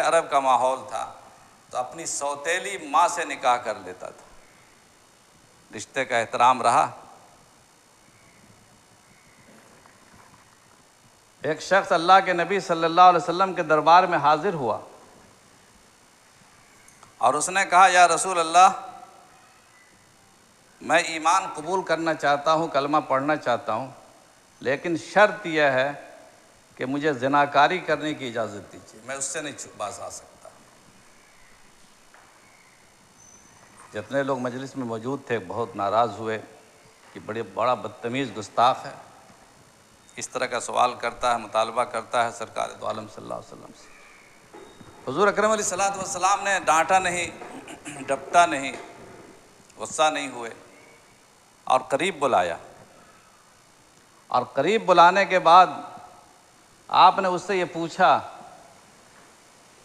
عرب کا ماحول تھا تو اپنی سوتیلی ماں سے نکاح کر لیتا تھا، رشتے کا احترام رہا۔ ایک شخص اللہ کے نبی صلی اللہ علیہ وسلم کے دربار میں حاضر ہوا اور اس نے کہا، یا رسول اللہ، میں ایمان قبول کرنا چاہتا ہوں، کلمہ پڑھنا چاہتا ہوں، لیکن شرط یہ ہے کہ مجھے زناکاری کرنے کی اجازت دیجیے، میں اس سے نہیں باز آ سکتا۔ جتنے لوگ مجلس میں موجود تھے بہت ناراض ہوئے کہ بڑا بدتمیز گستاخ ہے، اس طرح کا سوال کرتا ہے، مطالبہ کرتا ہے سرکار دو عالم صلی اللہ علیہ وسلم سے۔ حضور اکرم علیہ الصلوۃ والسلام نے ڈانٹا نہیں، ڈپٹا نہیں، غصہ نہیں ہوئے اور قریب بلایا، اور قریب بلانے کے بعد آپ نے اس سے یہ پوچھا